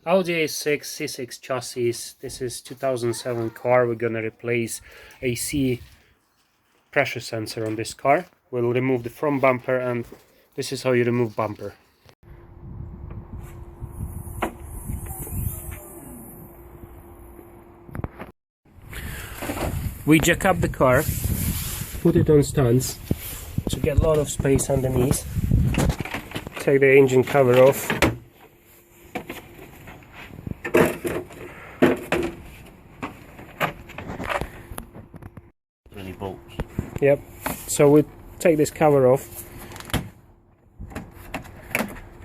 Audi A6 C6 chassis. This is 2007 car. We're gonna replace AC pressure sensor on this car. We'll remove the front bumper, and this is how you remove bumper. We jack up the car, put it on stands to get a lot of space underneath. Take the engine cover off. Any bolts? Yep. So we take this cover off.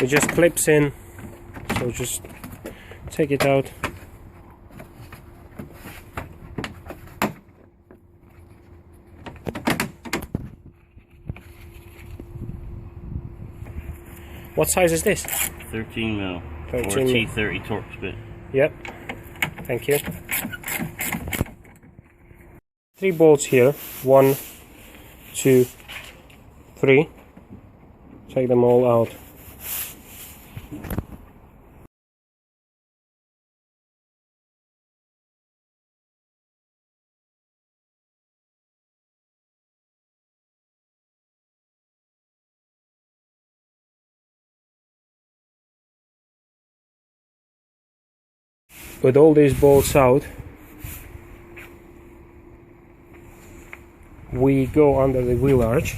It just clips in. So just take it out. What size is this? 13 mil. 13 or a T30 Torx bit. Yep. Thank you. 3 bolts here. 1, 2, 3. Take them all out. With all these bolts out, we go under the wheel arch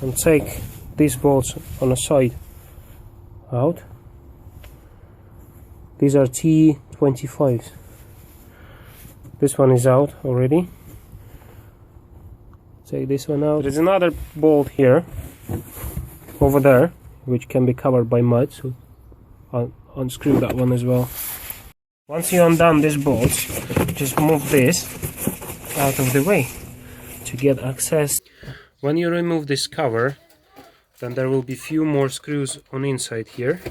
and take these bolts on the side out. These are T25s. This one is out already. Take this one out. There's another bolt here over there which can be covered by mud, so I'll unscrew that one as well. Once you undone these bolts, just move this out of the way to get access. When you remove this cover, then there will be few more screws on inside here.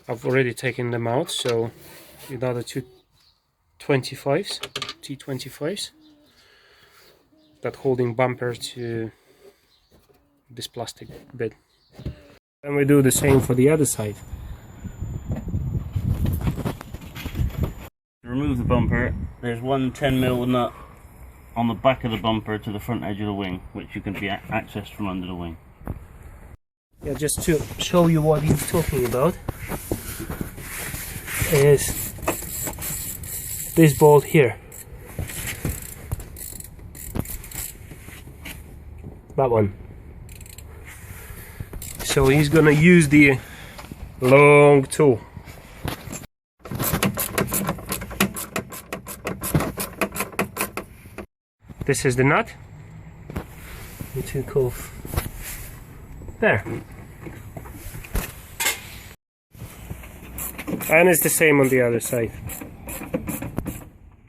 I've already taken them out, so another two T25s that holding bumper to this plastic bit. And we do the same for the other side. To remove the bumper, there's one 10 mil nut on the back of the bumper to the front edge of the wing, which you can be accessed from under the wing. Yeah, just to show you what he's talking about, is this bolt here. That one. So he's gonna use the long tool. This is the nut. We took off there. And it's the same on the other side.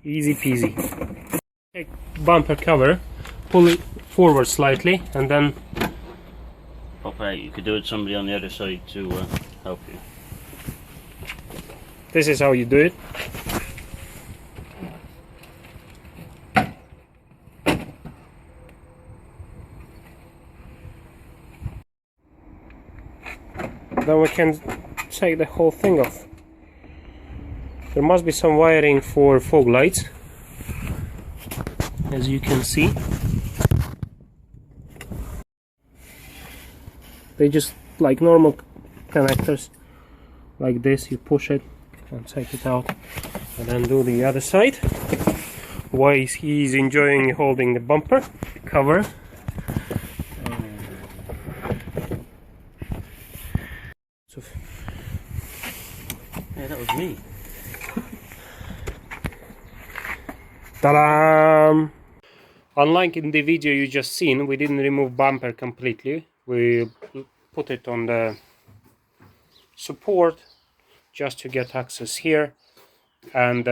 Easy peasy. Take bumper cover, pull it forward slightly, and then Pop out. You could do it with somebody on the other side to help you. this is how you do it. Then we can take the whole thing off. There must be some wiring for fog lights, as you can see. They just like normal connectors, like this. You push it and take it out, and then do the other side. While he's enjoying holding the bumper cover. Yeah, that was me. Ta-da! Unlike in the video you just seen, we didn't remove bumper completely. We put it on the support just to get access here, and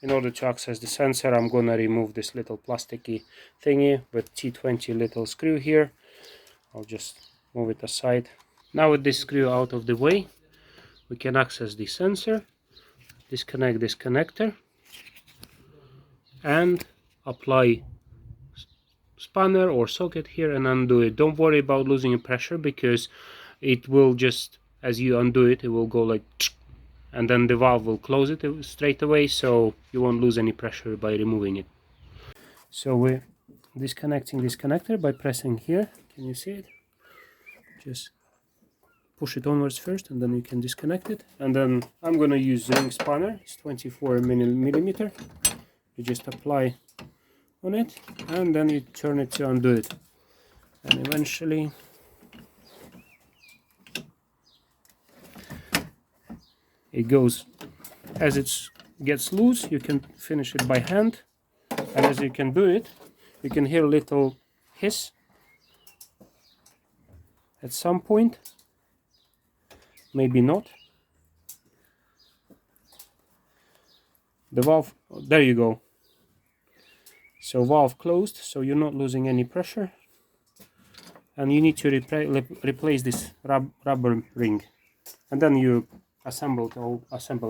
in order to access the sensor, I'm gonna remove this little plasticky thingy with T20 little screw here. I'll just move it aside. Now with this screw out of the way, we can access the sensor, disconnect this connector, and apply spanner or socket here and undo it. Don't worry about losing pressure, because it will just as you undo it, it will go like, and then the valve will close it straight away, so you won't lose any pressure by removing it. So we're disconnecting this connector by pressing here. Can you see it? Just push it onwards first, and then you can disconnect it. And then I'm gonna use the ring spanner. It's 24 millimeter. You just apply on it, and then you turn it to undo it, and eventually it goes. As it gets loose, you can finish it by hand, and as you can do it, you can hear a little hiss at some point, maybe not. The valve, there you go. So valve closed, so you're not losing any pressure, and you need to replace this rubber ring, and then you assemble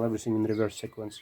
everything in reverse sequence.